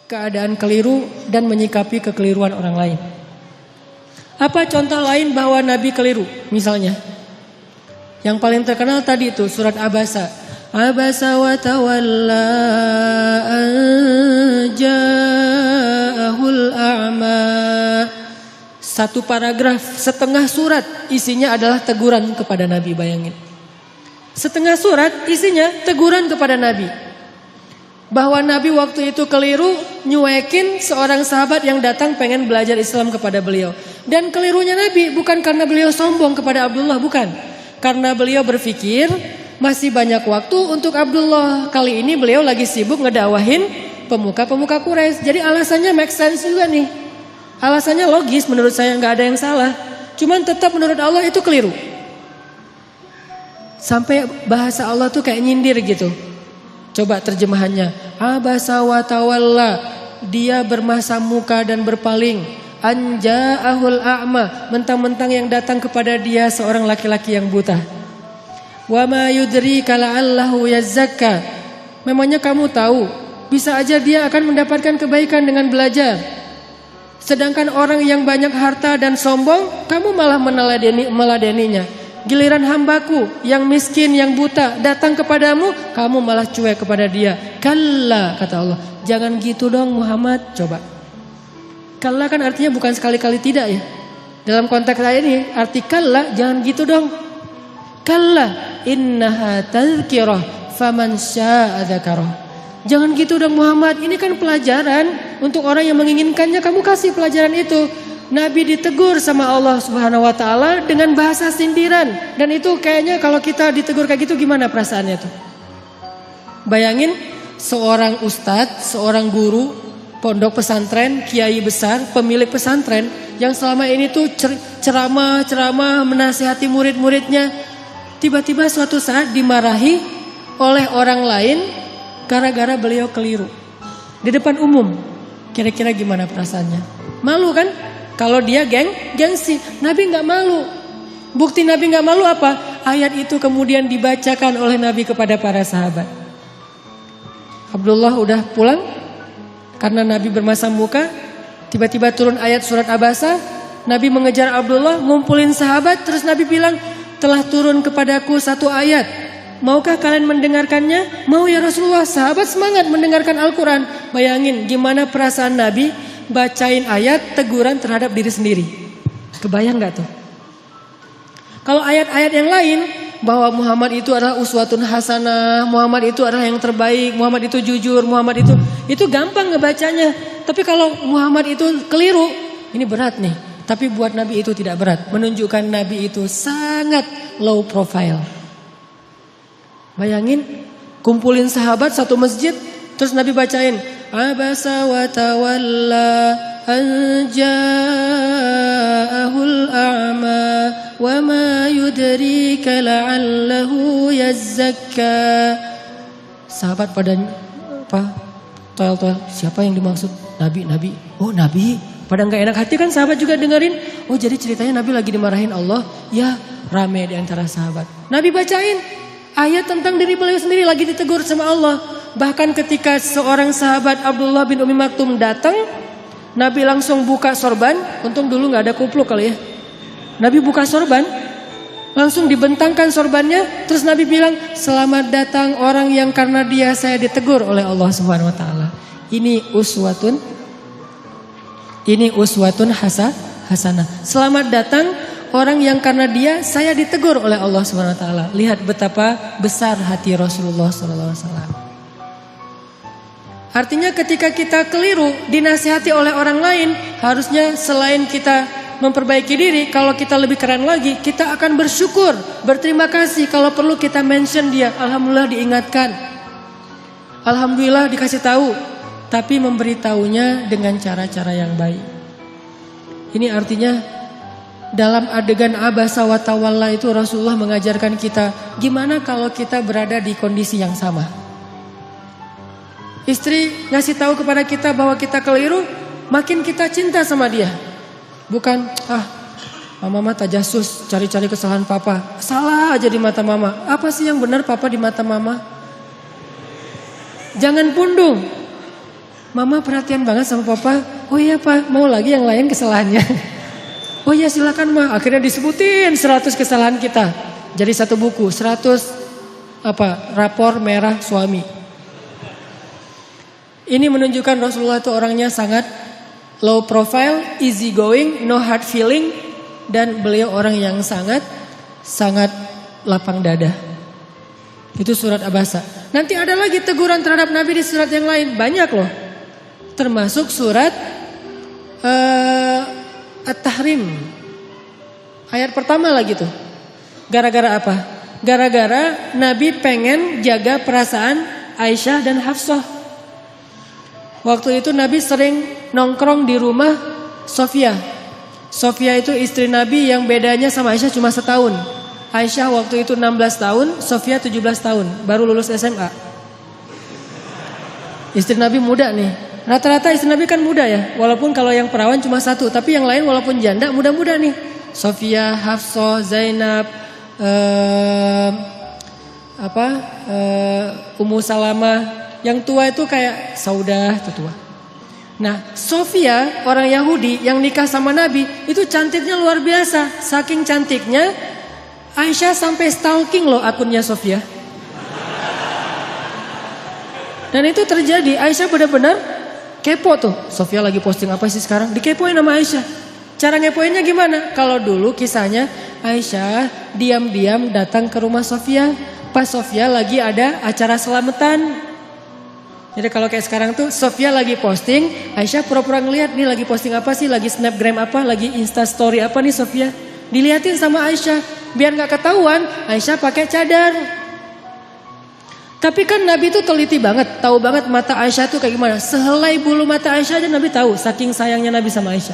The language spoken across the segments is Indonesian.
keadaan keliru dan menyikapi kekeliruan orang lain. Apa contoh lain bahwa Nabi keliru? Misalnya, yang paling terkenal tadi itu surat Abasa. Abasa wa tawalla an ja'ahul a'ma. Satu paragraf, setengah surat isinya adalah teguran kepada Nabi, bayangin. Setengah surat isinya teguran kepada Nabi. Bahwa Nabi waktu itu keliru nyuekin seorang sahabat yang datang pengen belajar Islam kepada beliau. Dan kelirunya Nabi bukan karena beliau sombong kepada Abdullah, bukan. Karena beliau berpikir masih banyak waktu untuk Abdullah. Kali ini beliau lagi sibuk ngedakwahin pemuka-pemuka Quraisy. Jadi alasannya make sense juga nih. Alasannya logis, menurut saya nggak ada yang salah. Cuman tetap menurut Allah itu keliru. Sampai bahasa Allah tuh kayak nyindir gitu. Coba terjemahannya. Abasa wa tawalla. Dia bermasa muka dan berpaling. Anja'ahul a'ma. Mentang-mentang yang datang kepada dia seorang laki-laki yang buta. Wa ma yudrika la'allahu yazzakka. Memangnya kamu tahu, bisa aja dia akan mendapatkan kebaikan dengan belajar. Sedangkan orang yang banyak harta dan sombong, kamu malah meladeninya. Giliran hambaku yang miskin, yang buta datang kepadamu, kamu malah cuek kepada dia. Kalla, kata Allah, jangan gitu dong Muhammad. Coba. Kalla kan artinya bukan sekali-kali tidak ya. Dalam konteks ayat ini, arti kalla jangan gitu dong. Kalla innaha tadhkirah faman syaa'a dzakarah. Jangan gitu dong Muhammad, ini kan pelajaran untuk orang yang menginginkannya, kamu kasih pelajaran itu. Nabi ditegur sama Allah Subhanahu wa taala dengan bahasa sindiran, dan itu kayaknya kalau kita ditegur kayak gitu gimana perasaannya tuh? Bayangin seorang ustadz, seorang guru pondok pesantren, kiai besar, pemilik pesantren yang selama ini tuh ceramah menasihati murid-muridnya, tiba-tiba suatu saat dimarahi oleh orang lain gara-gara beliau keliru di depan umum. Kira-kira gimana perasaannya? Malu kan? Kalau dia gengsi. Nabi gak malu. Bukti Nabi gak malu apa? Ayat itu kemudian dibacakan oleh Nabi kepada para sahabat. Abdullah udah pulang karena Nabi bermasam muka. Tiba-tiba turun ayat surat Abasa. Nabi mengejar Abdullah, ngumpulin sahabat. Terus Nabi bilang, telah turun kepadaku satu ayat. Maukah kalian mendengarkannya? Mau ya Rasulullah. Sahabat semangat mendengarkan Al-Quran. Bayangin gimana perasaan Nabi bacain ayat teguran terhadap diri sendiri. Kebayang gak tuh? Kalau ayat-ayat yang lain, bahwa Muhammad itu adalah uswatun hasanah, Muhammad itu adalah yang terbaik, Muhammad itu jujur, Muhammad itu gampang ngebacanya. Tapi kalau Muhammad itu keliru, ini berat nih. Tapi buat Nabi itu tidak berat. Menunjukkan Nabi itu sangat low profile. Bayangin, kumpulin sahabat satu masjid, terus Nabi bacain Abasa wa tawalla an ja'ahul a'ma wa ma yudrika la'allahu yazzakka. Sahabat pada toel-toel, siapa yang dimaksud? Nabi. Oh Nabi. Pada gak enak hati kan sahabat juga dengerin. Oh jadi ceritanya Nabi lagi dimarahin Allah. Ya rame di antara sahabat. Nabi bacain ayat tentang diri beliau sendiri lagi ditegur sama Allah. Bahkan ketika seorang sahabat Abdullah bin Umi Maktum datang, Nabi langsung buka sorban. Untung dulu gak ada kupluk kali ya. Nabi buka sorban, langsung dibentangkan sorbannya. Terus Nabi bilang, selamat datang orang yang karena dia saya ditegur oleh Allah Subhanahu Wa Taala. Ini uswatun hasanah. Selamat datang orang yang karena dia saya ditegur oleh Allah Subhanahu Wa Taala. Lihat betapa besar hati Rasulullah Sallallahu Alaihi Wasallam. Artinya ketika kita keliru dinasihati oleh orang lain, harusnya selain kita memperbaiki diri, kalau kita lebih keren lagi, kita akan bersyukur, berterima kasih. Kalau perlu kita mention dia, alhamdulillah diingatkan, alhamdulillah dikasih tahu. Tapi memberitahunya dengan cara-cara yang baik. Ini artinya dalam adegan Abasa wa tawalla itu Rasulullah mengajarkan kita gimana kalau kita berada di kondisi yang sama. Istri ngasih tahu kepada kita bahwa kita keliru, makin kita cinta sama dia. Bukan, mama tajasus cari-cari kesalahan papa. Salah aja di mata mama. Apa sih yang benar papa di mata mama? Jangan pundung. Mama perhatian banget sama papa. Oh iya Pak, mau lagi yang lain kesalahannya? Oh iya silakan Ma. Akhirnya disebutin 100 kesalahan kita. Jadi satu buku, 100 rapor merah suami. Ini menunjukkan Rasulullah itu orangnya sangat low profile, easy going, no hard feeling, dan beliau orang yang sangat lapang dada. Itu surat Abasa. Nanti ada lagi teguran terhadap Nabi di surat yang lain, banyak loh. Termasuk surat At-Tahrim. Ayat pertama lagi tuh. Gara-gara apa? Gara-gara Nabi pengen jaga perasaan Aisyah dan Hafsah. Waktu itu Nabi sering nongkrong di rumah Sofia. Sofia itu istri Nabi yang bedanya sama Aisyah cuma setahun. Aisyah waktu itu 16 tahun, Sofia 17 tahun, baru lulus SMA. Istri Nabi muda nih. Rata-rata istri Nabi kan muda ya. Walaupun kalau yang perawan cuma satu, tapi yang lain walaupun janda muda-muda nih. Sofia, Hafsah, Zainab, Ummu Salamah. Yang tua itu kayak Saudah, itu tua. Nah, Sofia orang Yahudi yang nikah sama Nabi itu cantiknya luar biasa. Saking cantiknya Aisyah sampai stalking loh akunnya Sofia. Dan itu terjadi. Aisyah benar-benar kepo tuh. Sofia lagi posting apa sih sekarang? Dikepoin sama Aisyah. Cara ngepoinnya gimana? Kalau dulu kisahnya Aisyah diam-diam datang ke rumah Sofia. Pas Sofia lagi ada acara selamatan. Jadi kalau kayak sekarang tuh Sofia lagi posting, Aisyah pura-pura ngeliat nih lagi posting apa sih, lagi snapgram apa, lagi instastory apa nih Sofia. Diliatin sama Aisyah, biar gak ketahuan Aisyah pakai cadar. Tapi kan Nabi tuh teliti banget, tahu banget mata Aisyah tuh kayak gimana. Sehelai bulu mata Aisyah aja Nabi tahu, saking sayangnya Nabi sama Aisyah.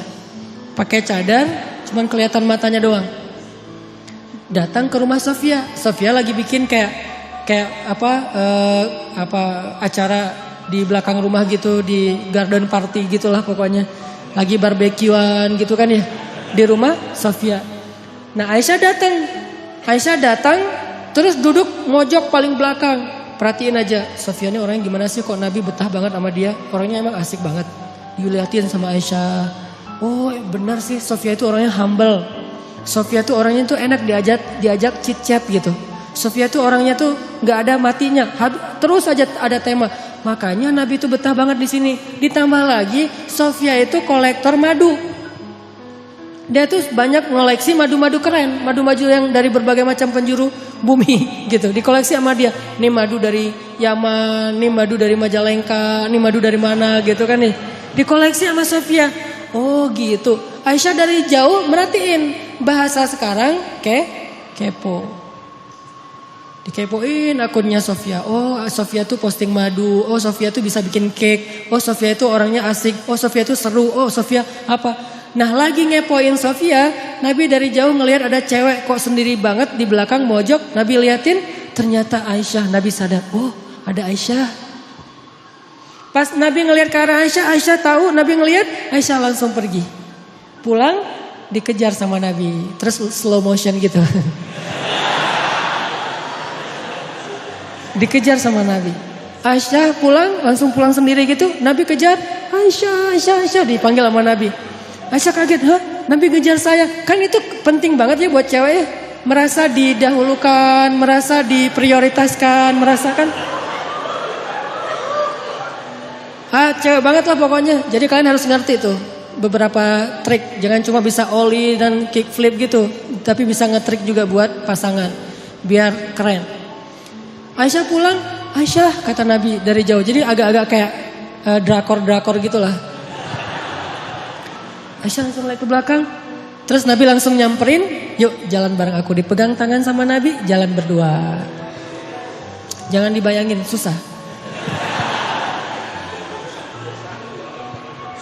Pakai cadar, cuman kelihatan matanya doang. Datang ke rumah Sofia, Sofia lagi bikin kayak acara di belakang rumah gitu, di garden party gitulah pokoknya. Lagi barbekyuan gitu kan ya, di rumah Sofia. Nah Aisyah datang terus duduk mojok paling belakang. Perhatiin aja Sofia ini orangnya gimana sih, kok Nabi betah banget sama dia. Orangnya emang asik banget. Diliatin sama Aisyah. Oh benar sih Sofia itu orangnya humble. Sofia itu orangnya tuh enak diajak chit chat gitu. Sofia tuh orangnya tuh nggak ada matinya. Terus aja ada tema. Makanya Nabi itu betah banget di sini. Ditambah lagi Sofia itu kolektor madu. Dia tuh banyak ngoleksi madu-madu keren, madu-madu yang dari berbagai macam penjuru bumi gitu. Dikoleksi sama dia. Ini madu dari Yaman, ini madu dari Majalengka, ini madu dari mana gitu kan nih. Dikoleksi sama Sofia. Oh gitu. Aisyah dari jauh merhatiin bahasa sekarang kepo. Dikepoin akunnya Sofia. Oh Sofia tuh posting madu. Oh Sofia tuh bisa bikin cake. Oh Sofia itu orangnya asik. Oh Sofia tuh seru. Oh Sofia apa. Nah lagi ngepoin Sofia, Nabi dari jauh ngelihat ada cewek kok sendiri banget di belakang mojok. Nabi liatin, ternyata Aisyah. Nabi sadar, oh ada Aisyah. Pas Nabi ngelihat ke arah Aisyah, Aisyah tahu. Nabi ngelihat, Aisyah langsung pergi. Pulang, dikejar sama Nabi. Terus slow motion gitu. Dikejar sama Nabi. Aisyah pulang, langsung pulang sendiri gitu. Nabi kejar, Aisyah dipanggil sama Nabi. Aisyah kaget, Nabi ngejar saya. Kan itu penting banget ya buat cewek ya. Merasa didahulukan, merasa diprioritaskan, merasakan. Cewek banget lah pokoknya. Jadi kalian harus ngerti tuh beberapa trik. Jangan cuma bisa ollie dan kickflip gitu. Tapi bisa ngetrik juga buat pasangan. Biar keren. Aisyah pulang, Aisyah kata Nabi dari jauh. Jadi agak-agak kayak drakor-drakor gitulah. Aisyah langsung lari ke belakang. Terus Nabi langsung nyamperin. Yuk jalan bareng aku. Dipegang tangan sama Nabi. Jalan berdua. Jangan dibayangin susah.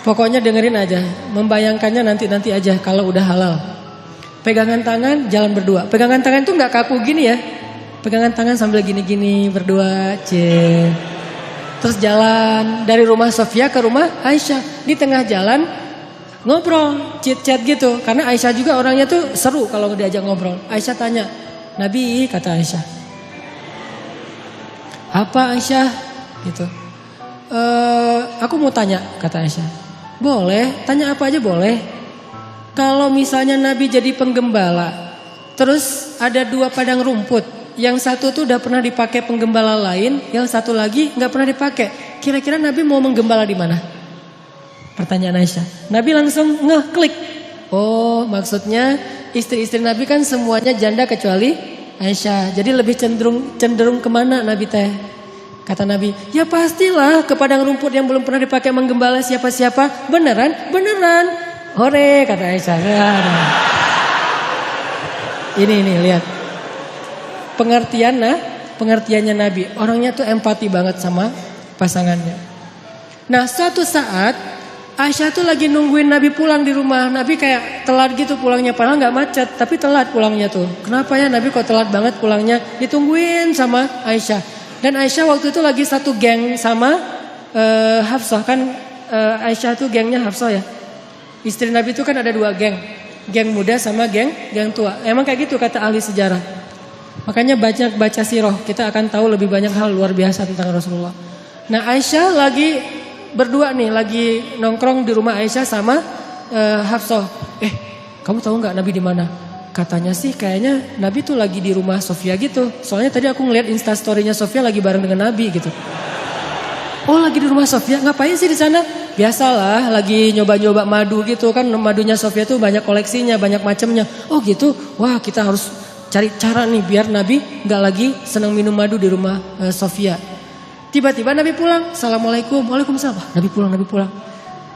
Pokoknya dengerin aja. Membayangkannya nanti aja. Kalau udah halal. Pegangan tangan jalan berdua. Pegangan tangan tuh gak kaku gini ya. Pegangan tangan sambil gini-gini berdua. Terus jalan. Dari rumah Sofia ke rumah Aisyah. Di tengah jalan ngobrol, chat gitu. Karena Aisyah juga orangnya tuh seru kalau diajak ngobrol. Aisyah tanya, Nabi, kata Aisyah. Apa Aisyah? Gitu. Aku mau tanya, kata Aisyah. Boleh, tanya apa aja boleh. Kalau misalnya Nabi jadi penggembala, terus ada 2 padang rumput, yang satu tuh udah pernah dipakai penggembala lain, yang satu lagi nggak pernah dipakai. Kira-kira Nabi mau menggembala di mana? Pertanyaan Aisyah. Nabi langsung ngeklik. Oh, maksudnya istri-istri Nabi kan semuanya janda kecuali Aisyah. Jadi lebih cenderung kemana Nabi teh? Kata Nabi, ya pastilah ke padang rumput yang belum pernah dipakai menggembala siapa-siapa. Beneran? Beneran. Hore, kata Aisyah. Ini lihat. Pengertiannya Nabi. Orangnya tuh empati banget sama pasangannya. Nah, suatu saat Aisyah tuh lagi nungguin Nabi pulang di rumah. Nabi kayak telat gitu pulangnya. Padahal gak macet, tapi telat pulangnya tuh. Kenapa ya Nabi kok telat banget pulangnya? Ditungguin sama Aisyah. Dan Aisyah waktu itu lagi satu geng sama Hafsah. Kan Aisyah tuh gengnya Hafsah ya. Istri Nabi itu kan ada 2 geng. Geng muda sama geng tua. Emang kayak gitu kata ahli sejarah. Makanya baca sirah. Kita akan tahu lebih banyak hal luar biasa tentang Rasulullah. Nah, Aisyah lagi berdua nih, lagi nongkrong di rumah Aisyah sama Hafsah. Kamu tahu nggak Nabi di mana? Katanya sih kayaknya Nabi tuh lagi di rumah Sofia gitu. Soalnya tadi aku ngeliat instastorynya Sofia lagi bareng dengan Nabi gitu. Oh, lagi di rumah Sofia, ngapain sih di sana? Biasalah, lagi nyoba-nyoba madu gitu kan. Madunya Sofia tuh banyak koleksinya, banyak macamnya. Oh gitu. Wah, kita harus cari cara nih biar Nabi nggak lagi senang minum madu di rumah Sofia. Tiba-tiba Nabi pulang. Assalamualaikum. Waalaikumsalam. Nabi pulang.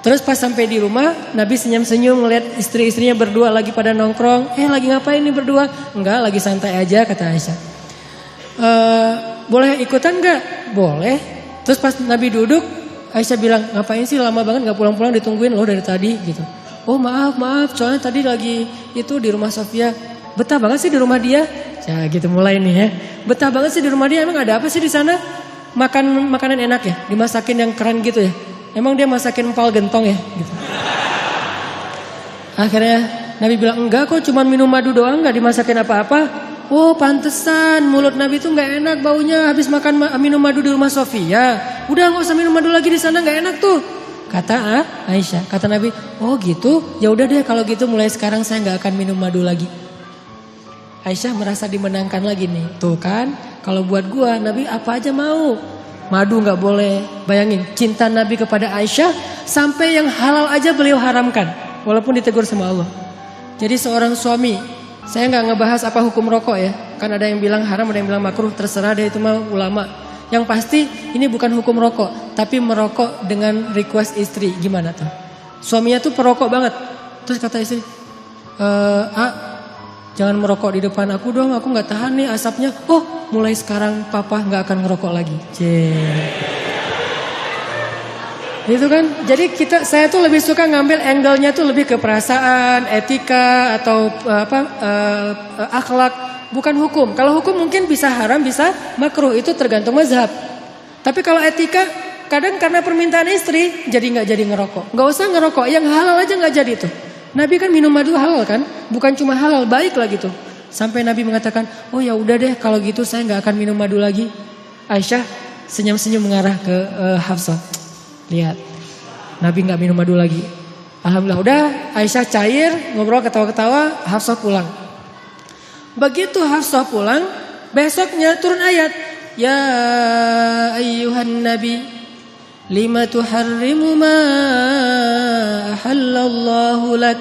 Terus pas sampai di rumah, Nabi senyum-senyum ngeliat istri-istrinya berdua lagi pada nongkrong. Lagi ngapain nih berdua? Enggak, lagi santai aja, kata Aisyah. Boleh ikutan enggak? Boleh. Terus pas Nabi duduk, Aisyah bilang, ngapain sih lama banget gak pulang-pulang, ditungguin loh dari tadi gitu. Oh maaf, soalnya tadi lagi itu di rumah Sofia. Betah banget sih di rumah dia. Ya gitu mulai nih ya. Betah banget sih di rumah dia, emang ada apa sih di sana? Makanan enak ya, dimasakin yang keren gitu ya. Emang dia masakin empal gentong ya gitu. Akhirnya Nabi bilang, enggak kok, cuma minum madu doang, gak dimasakin apa-apa. Oh pantesan mulut Nabi tuh gak enak baunya habis minum madu di rumah Sofia. Udah gak usah minum madu lagi di sana, gak enak tuh, kata Aisyah. Kata Nabi, oh gitu, ya udah deh kalau gitu mulai sekarang saya gak akan minum madu lagi. Aisyah merasa dimenangkan lagi nih. Tuh kan, kalau buat gua Nabi apa aja mau. Madu gak boleh. Bayangin cinta Nabi kepada Aisyah sampai yang halal aja beliau haramkan, walaupun ditegur sama Allah. Jadi seorang suami, saya gak ngebahas apa hukum rokok ya. Kan ada yang bilang haram, ada yang bilang makruh, terserah deh itu mah ulama. Yang pasti ini bukan hukum rokok, tapi merokok dengan request istri. Gimana tuh? Suaminya tuh perokok banget. Terus kata istri, jangan merokok di depan aku dong, aku gak tahan nih asapnya. Oh, mulai sekarang papa gak akan ngerokok lagi. Itu kan. Jadi saya tuh lebih suka ngambil angle-nya tuh lebih ke perasaan, etika atau akhlak, bukan hukum. Kalau hukum mungkin bisa haram, bisa makruh, itu tergantung mazhab. Tapi kalau etika, kadang karena permintaan istri jadi nggak jadi ngerokok. Nggak usah ngerokok, yang halal aja nggak jadi tuh. Nabi kan minum madu halal kan, bukan cuma halal, baik lah gitu. Sampai Nabi mengatakan, oh ya udah deh kalau gitu saya nggak akan minum madu lagi. Aisyah senyum-senyum mengarah ke Hafsah. Lihat, Nabi nggak minum madu lagi. Alhamdulillah, udah. Aisyah cair, ngobrol ketawa-ketawa, Hafsah pulang. Begitu Hafsah pulang, besoknya turun ayat, ya ayyuhan nabi lima tuharrimu ma ahallallahu lak.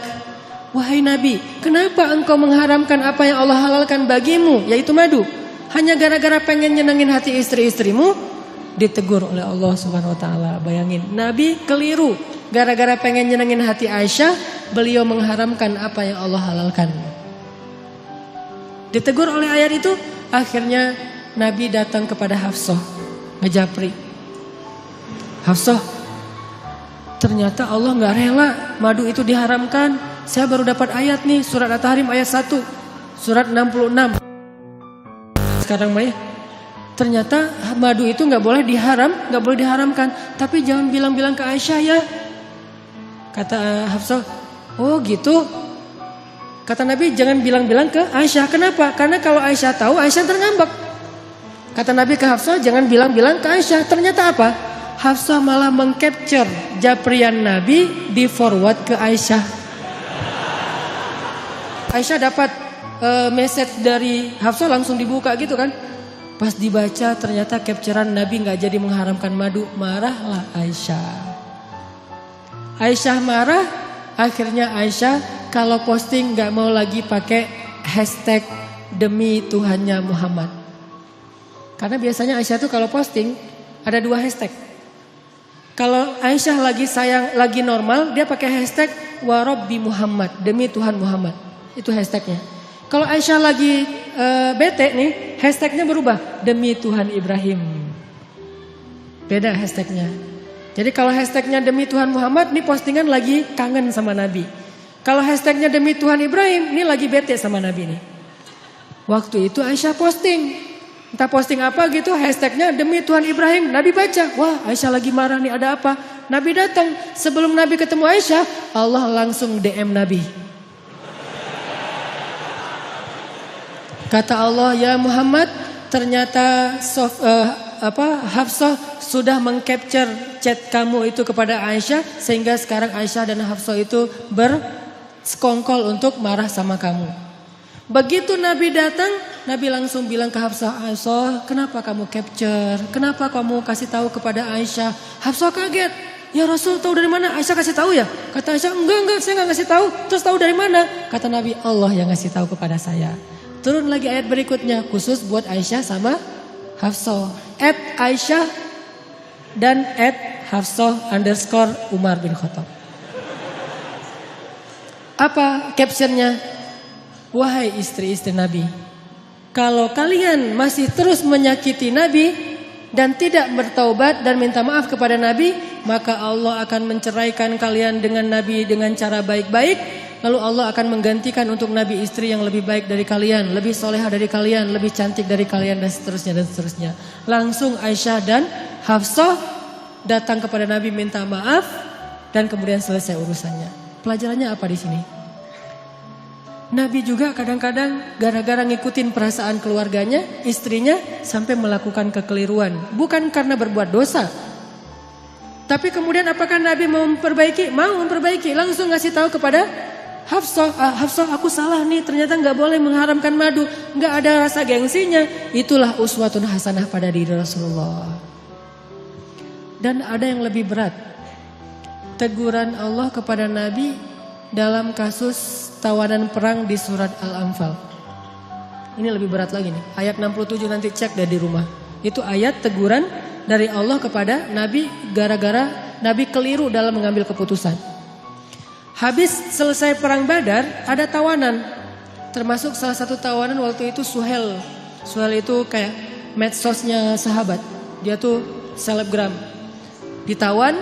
Wahai Nabi, kenapa engkau mengharamkan apa yang Allah halalkan bagimu, yaitu madu? Hanya gara-gara pengen nyenengin hati istri-istrimu? Ditegur oleh Allah Subhanahu wa taala. Bayangin, Nabi keliru. Gara-gara pengen nyenengin hati Aisyah, beliau mengharamkan apa yang Allah halalkan. Ditegur oleh ayat itu, akhirnya Nabi datang kepada Hafsah, ngejapri. Hafsah, ternyata Allah gak rela madu itu diharamkan. Saya baru dapat ayat nih, surat At-Tahrim ayat 1, surat 66. Sekarang Maya, ternyata madu itu gak boleh diharamkan. Tapi jangan bilang-bilang ke Aisyah ya, kata Hafsah. Oh gitu. Kata Nabi, jangan bilang-bilang ke Aisyah. Kenapa? Karena kalau Aisyah tahu, Aisyah terngambek. Kata Nabi ke Hafsah, jangan bilang-bilang ke Aisyah. Ternyata apa? Hafsah malah mengcapture japrian Nabi, di forward ke Aisyah. Aisyah dapat message dari Hafsah, langsung dibuka gitu kan. Pas dibaca ternyata capturean Nabi gak jadi mengharamkan madu. Marahlah Aisyah. Aisyah marah. Akhirnya Aisyah kalau posting gak mau lagi pakai hashtag demi Tuhannya Muhammad. Karena biasanya Aisyah tuh kalau posting ada 2 hashtag. Kalau Aisyah lagi sayang, lagi normal, dia pakai hashtag warabbi Muhammad, demi Tuhan Muhammad. Itu hashtagnya. Kalau Aisyah lagi bete nih, hashtagnya berubah, demi Tuhan Ibrahim. Beda hashtagnya. Jadi kalau hashtagnya demi Tuhan Muhammad, ini postingan lagi kangen sama Nabi. Kalau hashtagnya demi Tuhan Ibrahim, ini lagi bete sama Nabi nih. Waktu itu Aisyah posting. Entah posting apa gitu, hashtagnya demi Tuhan Ibrahim. Nabi baca, wah Aisyah lagi marah nih, ada apa? Nabi datang, sebelum Nabi ketemu Aisyah, Allah langsung DM Nabi. Kata Allah, ya Muhammad, ternyata Hafsah sudah mengcapture chat kamu itu kepada Aisyah, sehingga sekarang Aisyah dan Hafsah itu bersekongkol untuk marah sama kamu. Begitu Nabi datang, Nabi langsung bilang ke Hafsah, Aisyah, kenapa kamu capture? Kenapa kamu kasih tahu kepada Aisyah? Hafsah kaget. Ya Rasul, tahu dari mana? Aisyah kasih tahu ya? Kata Aisyah, enggak, saya enggak ngasih tahu. Terus tahu dari mana? Kata Nabi, Allah yang ngasih tahu kepada saya. Turun lagi ayat berikutnya, khusus buat Aisyah sama Hafsah. @Aisyah dan @Hafsah_Umar bin Khattab. Apa captionnya? Wahai istri-istri Nabi, kalau kalian masih terus menyakiti Nabi dan tidak bertaubat dan minta maaf kepada Nabi, maka Allah akan menceraikan kalian dengan Nabi dengan cara baik-baik. Lalu Allah akan menggantikan untuk Nabi istri yang lebih baik dari kalian, lebih solehah dari kalian, lebih cantik dari kalian, dan seterusnya dan seterusnya. Langsung Aisyah dan Hafsah datang kepada Nabi minta maaf dan kemudian selesai urusannya. Pelajarannya apa di sini? Nabi juga kadang-kadang gara-gara ngikutin perasaan keluarganya, istrinya, sampai melakukan kekeliruan. Bukan karena berbuat dosa. Tapi kemudian apakah Nabi mau memperbaiki? Mau memperbaiki. Langsung ngasih tahu kepada Hafsah, Hafsah aku salah nih, ternyata gak boleh mengharamkan madu. Gak ada rasa gengsinya. Itulah uswatun hasanah pada diri Rasulullah. Dan ada yang lebih berat. Teguran Allah kepada Nabi dalam kasus tawanan perang di surat Al-Anfal. Ini lebih berat lagi nih. Ayat 67 nanti cek deh di rumah. Itu ayat teguran dari Allah kepada Nabi gara-gara Nabi keliru dalam mengambil keputusan. Habis selesai perang Badar ada tawanan. Termasuk salah satu tawanan waktu itu Suhel. Suhel itu kayak medsosnya sahabat. Dia tuh selebgram. Ditawan.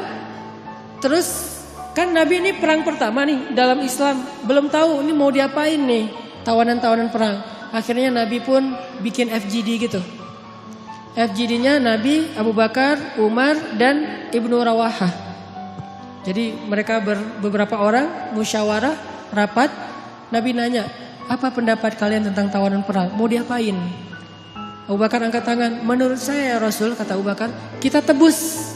Terus kan Nabi ini perang pertama nih dalam Islam. Belum tahu ini mau diapain nih tawanan-tawanan perang. Akhirnya Nabi pun bikin FGD gitu. FGD-nya Nabi, Abu Bakar, Umar, dan Ibnu Rawahah. Jadi mereka beberapa orang musyawarah, rapat. Nabi nanya, apa pendapat kalian tentang tawanan perang? Mau diapain? Abu Bakar angkat tangan. Menurut saya ya Rasul, kata Abu Bakar, kita tebus.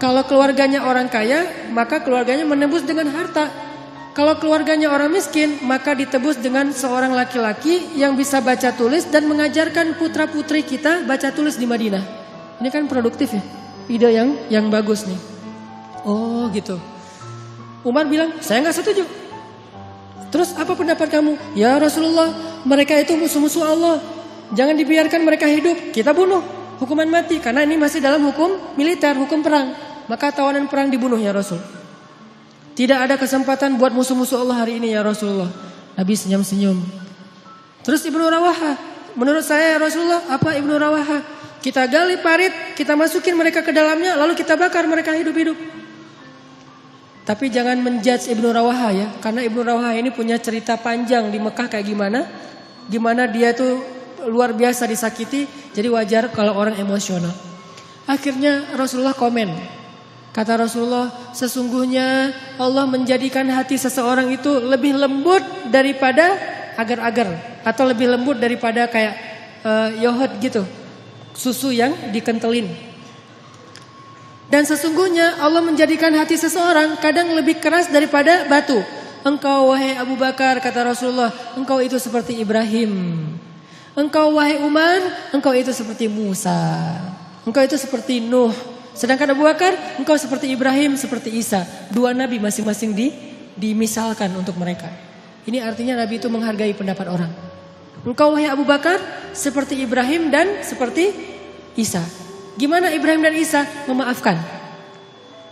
Kalau keluarganya orang kaya, maka keluarganya menebus dengan harta. Kalau keluarganya orang miskin, maka ditebus dengan seorang laki-laki yang bisa baca tulis dan mengajarkan putra-putri kita baca tulis di Madinah. Ini kan produktif ya, ide yang bagus nih. Oh gitu. Umar bilang, saya nggak setuju. Terus apa pendapat kamu? Ya Rasulullah, mereka itu musuh-musuh Allah. Jangan dibiarkan mereka hidup, kita bunuh. Hukuman mati, karena ini masih dalam hukum militer, hukum perang. Maka tawanan perang dibunuh ya Rasul. Tidak ada kesempatan buat musuh-musuh Allah hari ini ya Rasulullah. Nabi senyum-senyum. Terus Ibnu Rawahah, menurut saya ya Rasulullah, apa Ibnu Rawahah? Kita gali parit, kita masukin mereka ke dalamnya, lalu kita bakar mereka hidup-hidup. Tapi jangan menjudge Ibnu Rawahah ya, karena Ibnu Rawahah ini punya cerita panjang di Mekah kayak gimana. Gimana dia tuh luar biasa disakiti, jadi wajar kalau orang emosional. Akhirnya Rasulullah komen. Kata Rasulullah, sesungguhnya Allah menjadikan hati seseorang itu lebih lembut daripada agar-agar. Atau lebih lembut daripada kayak yogurt gitu. Susu yang dikentelin. Dan sesungguhnya Allah menjadikan hati seseorang kadang lebih keras daripada batu. Engkau wahai Abu Bakar, kata Rasulullah, engkau itu seperti Ibrahim. Engkau wahai Umar, engkau itu seperti Musa. Engkau itu seperti Nuh. Sedangkan Abu Bakar, engkau seperti Ibrahim, seperti Isa. Dua nabi masing-masing dimisalkan untuk mereka. Ini artinya nabi itu menghargai pendapat orang. Engkau wahai Abu Bakar seperti Ibrahim dan seperti Isa. Gimana Ibrahim dan Isa? Memaafkan.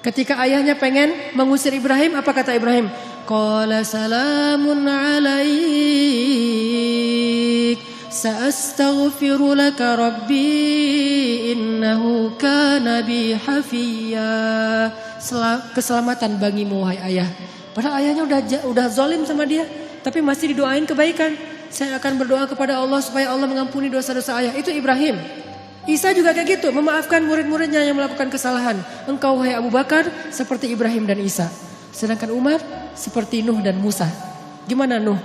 Ketika ayahnya pengen mengusir Ibrahim, apa kata Ibrahim? Qala salamun alaik, sa'astaghfiru laka rabbi innahu kana bi hafiya. Keselamatan bagimu wahai ayah. Padahal ayahnya udah zalim sama dia, tapi masih didoain kebaikan. Saya akan berdoa kepada Allah supaya Allah mengampuni dosa-dosa ayah. Itu Ibrahim. Isa juga kayak gitu, memaafkan murid-muridnya yang melakukan kesalahan. Engkau wahai Abu Bakar seperti Ibrahim dan Isa. Sedangkan Umar seperti Nuh dan Musa. Gimana Nuh?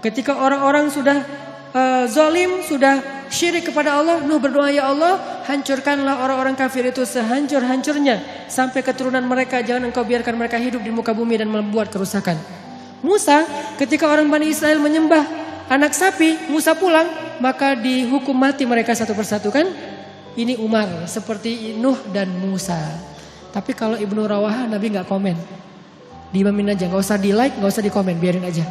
Ketika orang-orang sudah zalim, sudah syirik kepada Allah, Nuh berdoa, ya Allah, hancurkanlah orang-orang kafir itu sehancur-hancurnya. Sampai keturunan mereka, jangan engkau biarkan mereka hidup di muka bumi dan membuat kerusakan. Musa, ketika orang Bani Israel menyembah anak sapi, Musa pulang, maka dihukum mati mereka satu persatu kan? Ini Umar seperti Nuh dan Musa. Tapi kalau Ibnu Rawahah Nabi gak komen. Diimamin aja, gak usah di like, gak usah di komen, biarin aja.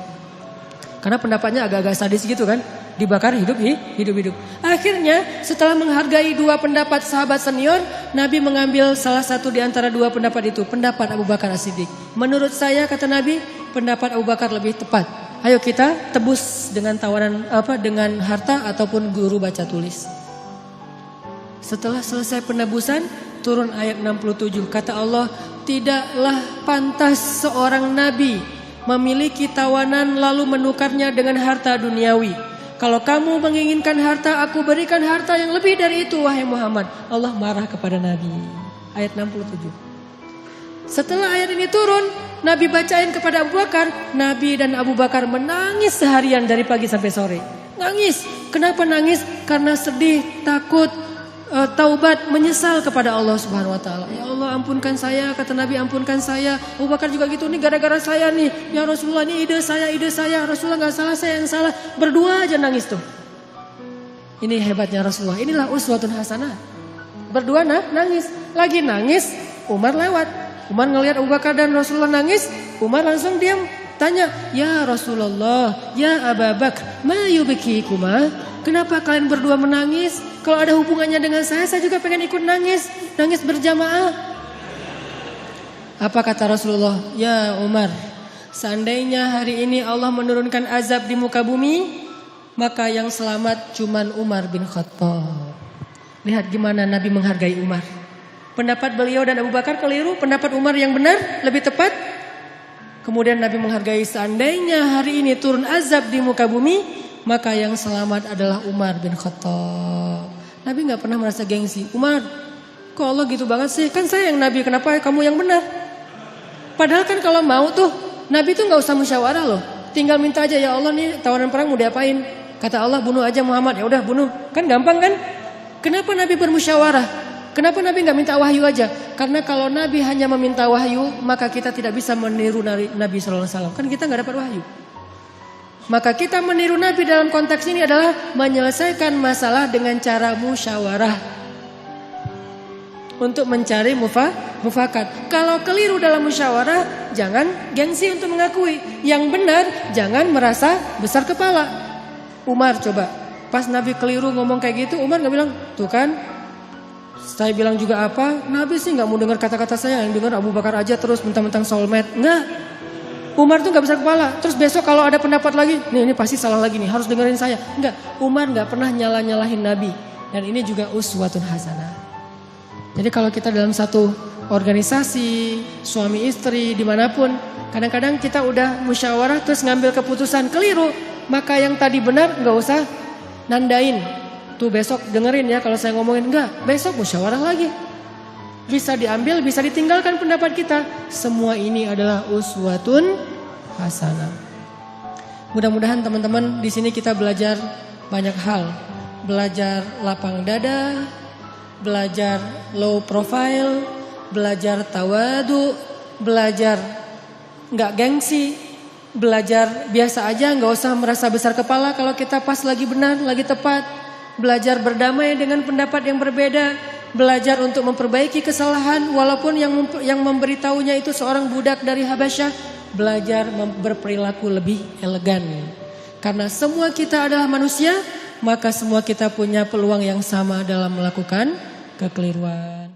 Karena pendapatnya agak-agak sadis gitu kan. Dibakar hidup-hidup. Akhirnya setelah menghargai dua pendapat sahabat senior, Nabi mengambil salah satu di antara dua pendapat itu. Pendapat Abu Bakar As-Siddiq. Menurut saya kata Nabi, pendapat Abu Bakar lebih tepat. Ayo kita tebus dengan tawaran dengan harta ataupun guru baca tulis. Setelah selesai penebusan, turun ayat 67. Kata Allah, tidaklah pantas seorang nabi memiliki tawanan lalu menukarnya dengan harta duniawi. Kalau kamu menginginkan harta, aku berikan harta yang lebih dari itu wahai Muhammad. Allah marah kepada Nabi. Ayat 67. Setelah ayat ini turun, Nabi bacain kepada Abu Bakar. Nabi dan Abu Bakar menangis seharian dari pagi sampai sore. Nangis. Kenapa nangis? Karena sedih, takut, taubat, menyesal kepada Allah Subhanahu wa taala. Ya Allah, ampunkan saya, kata Nabi, ampunkan saya. Abu Bakar juga gitu, nih gara-gara saya nih. Ya Rasulullah, ini ide saya. Rasulullah enggak salah, saya yang salah. Berdua aja nangis tuh. Ini hebatnya Rasulullah. Inilah uswatun hasanah. Berdua nangis. Lagi nangis, Umar lewat. Umar ngelihat Abu Bakar dan Rasulullah nangis, Umar langsung diam. Tanya, ya Rasulullah, ya Abu Bakar, ma yubkikuma? Kenapa kalian berdua menangis? Kalau ada hubungannya dengan saya juga pengen ikut nangis. Nangis berjamaah. Apa kata Rasulullah? Ya Umar, seandainya hari ini Allah menurunkan azab di muka bumi, maka yang selamat cuman Umar bin Khattab. Lihat gimana Nabi menghargai Umar. Pendapat beliau dan Abu Bakar keliru, pendapat Umar yang benar, lebih tepat. Kemudian Nabi menghargai, seandainya hari ini turun azab di muka bumi, maka yang selamat adalah Umar bin Khattab. Nabi gak pernah merasa gengsi. Umar, kok Allah gitu banget sih? Kan saya yang Nabi, kenapa kamu yang benar? Padahal kan kalau mau tuh, Nabi tuh gak usah musyawarah loh. Tinggal minta aja, ya Allah nih tawanan perang mau diapain? Kata Allah, bunuh aja Muhammad. Ya udah bunuh. Kan gampang kan? Kenapa Nabi bermusyawarah? Kenapa Nabi gak minta wahyu aja? Karena kalau Nabi hanya meminta wahyu, maka kita tidak bisa meniru Nabi SAW. Kan kita gak dapat wahyu. Maka kita meniru Nabi dalam konteks ini adalah menyelesaikan masalah dengan cara musyawarah. Untuk mencari mufakat. Kalau keliru dalam musyawarah, jangan gengsi untuk mengakui. Yang benar, jangan merasa besar kepala. Umar coba, pas Nabi keliru ngomong kayak gitu, Umar gak bilang, tuh kan, saya bilang juga apa, Nabi sih gak mau dengar kata-kata saya, yang dengar Abu Bakar aja terus mentang-mentang soulmate. Enggak, Umar tuh gak besar kepala. Terus besok kalau ada pendapat lagi, ini pasti salah lagi nih, harus dengerin saya. Enggak, Umar gak pernah nyalahin Nabi. Dan ini juga uswatun hasanah. Jadi kalau kita dalam satu organisasi, suami istri, dimanapun, kadang-kadang kita udah musyawarah terus ngambil keputusan keliru, maka yang tadi benar gak usah nandain. Tuh besok dengerin ya kalau saya ngomongin, enggak, besok musyawarah lagi. Bisa diambil, bisa ditinggalkan pendapat kita. Semua ini adalah uswatun hasanah. Mudah-mudahan teman-teman di sini kita belajar banyak hal. Belajar lapang dada, belajar low profile, belajar tawadu, belajar nggak gengsi, belajar biasa aja, nggak usah merasa besar kepala kalau kita pas lagi benar, lagi tepat. Belajar berdamai dengan pendapat yang berbeda, belajar untuk memperbaiki kesalahan walaupun yang memberitahunya itu seorang budak dari Habasyah, belajar berperilaku lebih elegan. Karena semua kita adalah manusia, maka semua kita punya peluang yang sama dalam melakukan kekeliruan.